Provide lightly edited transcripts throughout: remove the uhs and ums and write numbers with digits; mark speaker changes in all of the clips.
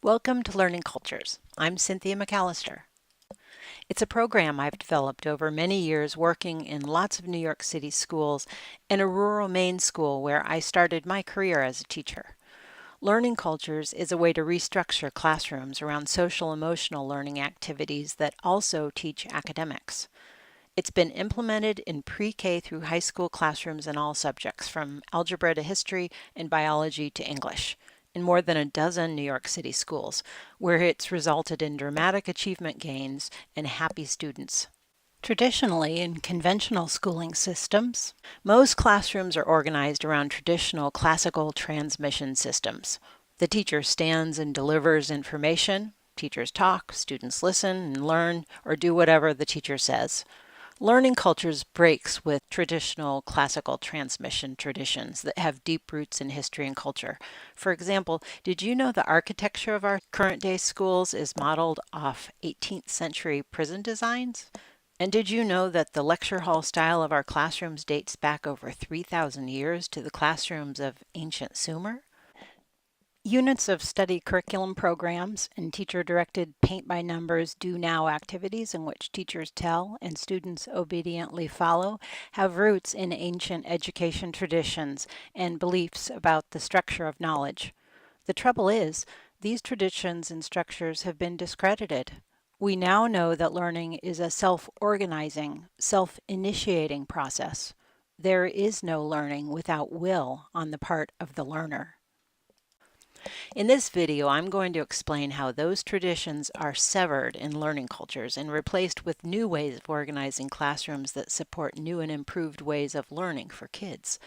Speaker 1: Welcome to Learning Cultures. I'm Cynthia McCallister. It's a program I've developed over many years working in lots of New York City schools and a rural Maine school where I started my career as a teacher. Learning Cultures is a way to restructure classrooms around social emotional learning activities that also teach academics. It's been implemented in pre-K through high school classrooms in all subjects, from algebra to history and biology to English, in more than a dozen New York City schools, where it's resulted in dramatic achievement gains and happy students. Traditionally, in conventional schooling systems, most classrooms are organized around traditional classical transmission systems. The teacher stands and delivers information. Teachers talk, students listen and learn, or do whatever the teacher says. Learning Cultures breaks with traditional classical transmission traditions that have deep roots in history and culture. For example, did you know the architecture of our current day schools is modeled off 18th century prison designs? And did you know that the lecture hall style of our classrooms dates back over 3,000 years to the classrooms of ancient Sumer? Units of study curriculum programs and teacher-directed paint-by-numbers do-now activities in which teachers tell and students obediently follow have roots in ancient education traditions and beliefs about the structure of knowledge. The trouble is, these traditions and structures have been discredited. We now know that learning is a self-organizing, self-initiating process. There is no learning without will on the part of the learner. In this video, I'm going to explain how those traditions are severed in learning cultures and replaced with new ways of organizing classrooms that support new and improved ways of learning for kids,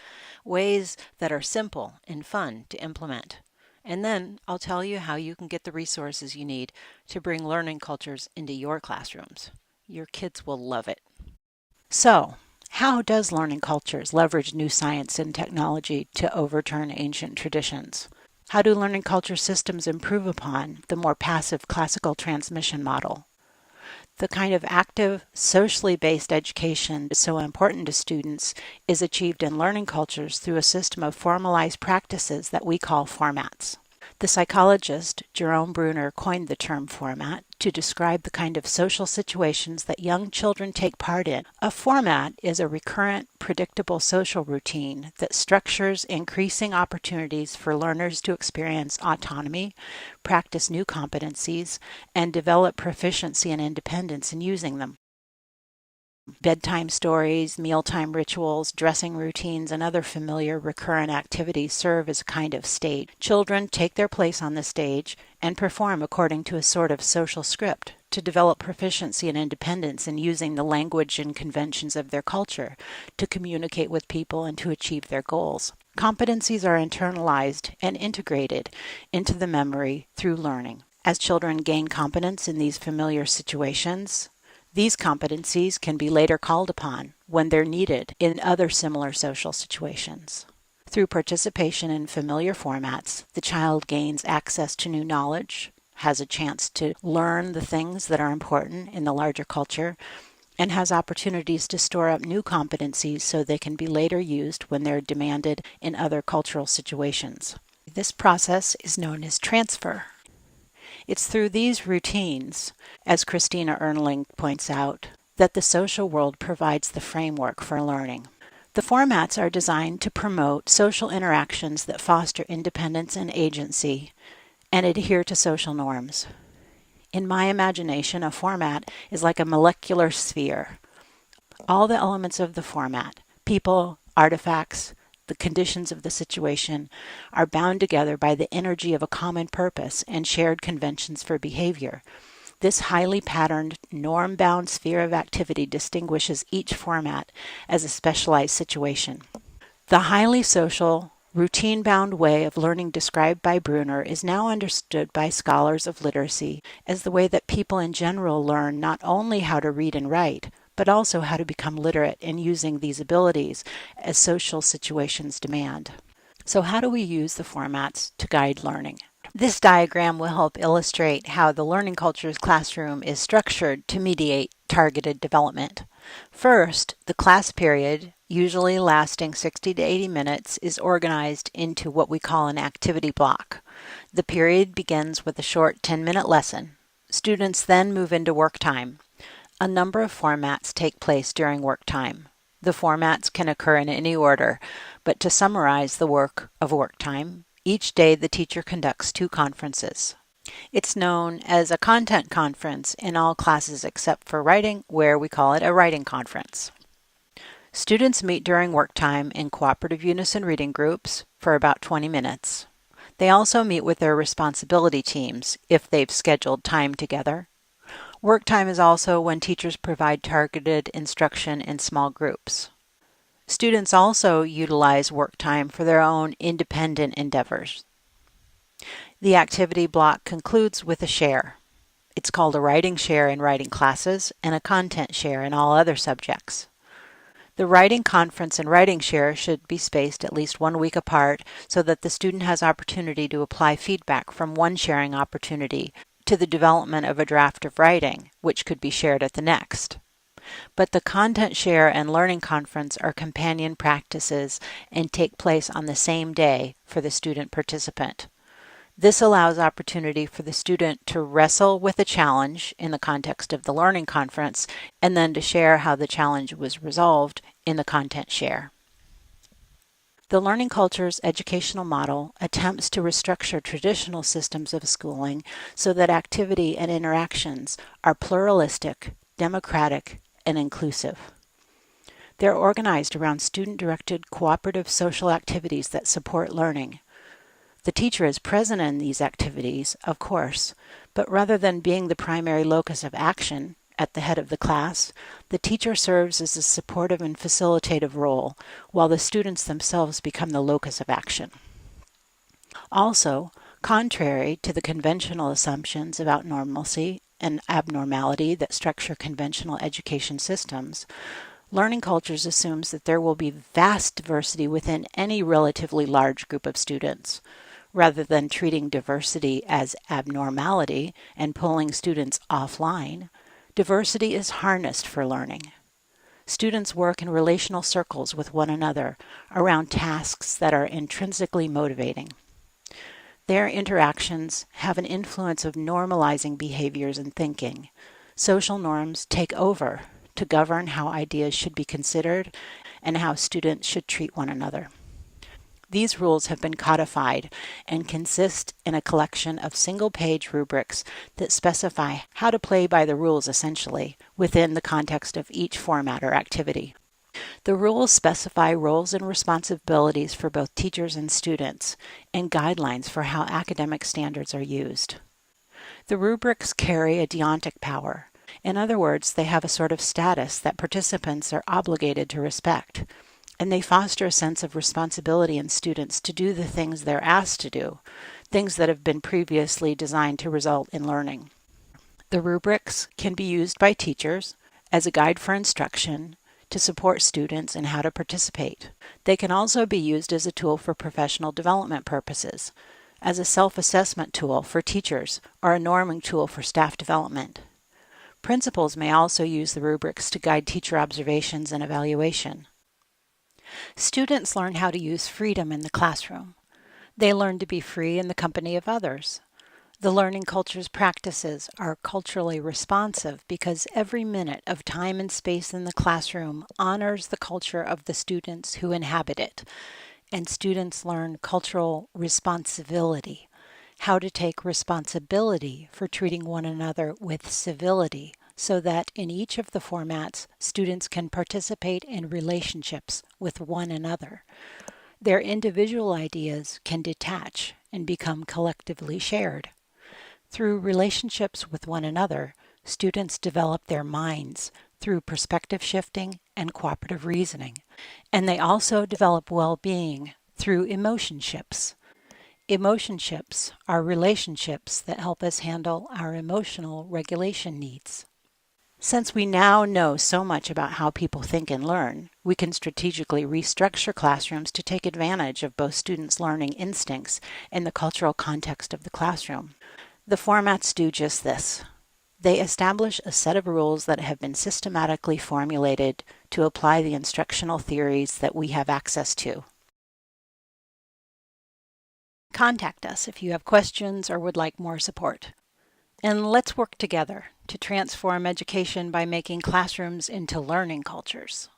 Speaker 1: ways that are simple and fun to implement. And then I'll tell you how you can get the resources you need to bring learning cultures into your classrooms. Your kids will love it. So, how does learning cultures leverage new science and technology to overturn ancient traditions? How do learning culture systems improve upon the more passive classical transmission model? The kind of active, socially based education so important to students is achieved in learning cultures through a system of formalized practices that we call formats. The psychologist Jerome Bruner coined the term format to describe the kind of social situations that young children take part in. A format is a recurrent, predictable social routine that structures increasing opportunities for learners to experience autonomy, practice new competencies, and develop proficiency and independence in using them. Bedtime stories, mealtime rituals, dressing routines, and other familiar recurrent activities serve as a kind of stage. Children take their place on the stage and perform according to a sort of social script to develop proficiency and independence in using the language and conventions of their culture to communicate with people and to achieve their goals. Competencies are internalized and integrated into the memory through learning. As children gain competence in these familiar situations, these competencies can be later called upon when they're needed in other similar social situations. Through participation in familiar formats, the child gains access to new knowledge, has a chance to learn the things that are important in the larger culture, and has opportunities to store up new competencies so they can be later used when they're demanded in other cultural situations. This process is known as transfer. It's through these routines, as Christina Ernling points out, that the social world provides the framework for learning. The formats are designed to promote social interactions that foster independence and agency and adhere to social norms. In my imagination, a format is like a molecular sphere. All the elements of the format, people, artifacts, the conditions of the situation, are bound together by the energy of a common purpose and shared conventions for behavior. This highly patterned, norm-bound sphere of activity distinguishes each format as a specialized situation. The highly social, routine-bound way of learning described by Bruner is now understood by scholars of literacy as the way that people in general learn not only how to read and write, but also how to become literate in using these abilities as social situations demand. So how do we use the formats to guide learning? This diagram will help illustrate how the learning cultures classroom is structured to mediate targeted development. First, the class period, usually lasting 60 to 80 minutes, is organized into what we call an activity block. The period begins with a short 10-minute lesson. Students then move into work time. A number of formats take place during work time. The formats can occur in any order, but to summarize the work of work time, each day the teacher conducts 2 conferences. It's known as a content conference in all classes except for writing, where we call it a writing conference. Students meet during work time in cooperative unison reading groups for about 20 minutes. They also meet with their responsibility teams if they've scheduled time together. Work time is also when teachers provide targeted instruction in small groups. Students also utilize work time for their own independent endeavors. The activity block concludes with a share. It's called a writing share in writing classes and a content share in all other subjects. The writing conference and writing share should be spaced at least 1 week apart so that the student has opportunity to apply feedback from one sharing opportunity to the development of a draft of writing, which could be shared at the next. But the content share and learning conference are companion practices and take place on the same day for the student participant. This allows opportunity for the student to wrestle with a challenge in the context of the learning conference and then to share how the challenge was resolved in the content share. The Learning Cultures educational model attempts to restructure traditional systems of schooling so that activity and interactions are pluralistic, democratic, and inclusive. They're organized around student-directed cooperative social activities that support learning. The teacher is present in these activities, of course, but rather than being the primary locus of action at the head of the class, the teacher serves as a supportive and facilitative role, while the students themselves become the locus of action. Also, contrary to the conventional assumptions about normalcy and abnormality that structure conventional education systems, Learning Cultures assumes that there will be vast diversity within any relatively large group of students. Rather than treating diversity as abnormality and pulling students offline, diversity is harnessed for learning. Students work in relational circles with one another around tasks that are intrinsically motivating. Their interactions have an influence of normalizing behaviors and thinking. Social norms take over to govern how ideas should be considered and how students should treat one another. These rules have been codified and consist in a collection of single-page rubrics that specify how to play by the rules essentially within the context of each format or activity. The rules specify roles and responsibilities for both teachers and students and guidelines for how academic standards are used. The rubrics carry a deontic power. In other words, they have a sort of status that participants are obligated to respect. And they foster a sense of responsibility in students to do the things they're asked to do, things that have been previously designed to result in learning. The rubrics can be used by teachers as a guide for instruction to support students in how to participate. They can also be used as a tool for professional development purposes, as a self-assessment tool for teachers, or a norming tool for staff development. Principals may also use the rubrics to guide teacher observations and evaluation. Students learn how to use freedom in the classroom. They learn to be free in the company of others. The Learning Cultures practices are culturally responsive because every minute of time and space in the classroom honors the culture of the students who inhabit it. And students learn cultural responsibility, how to take responsibility for treating one another with civility, so that in each of the formats, students can participate in relationships with one another. Their individual ideas can detach and become collectively shared. Through relationships with one another, students develop their minds through perspective shifting and cooperative reasoning. And they also develop well-being through emotionships. Emotionships are relationships that help us handle our emotional regulation needs. Since we now know so much about how people think and learn, we can strategically restructure classrooms to take advantage of both students' learning instincts and the cultural context of the classroom. The formats do just this. They establish a set of rules that have been systematically formulated to apply the instructional theories that we have access to. Contact us if you have questions or would like more support. And let's work together to transform education by making classrooms into learning cultures.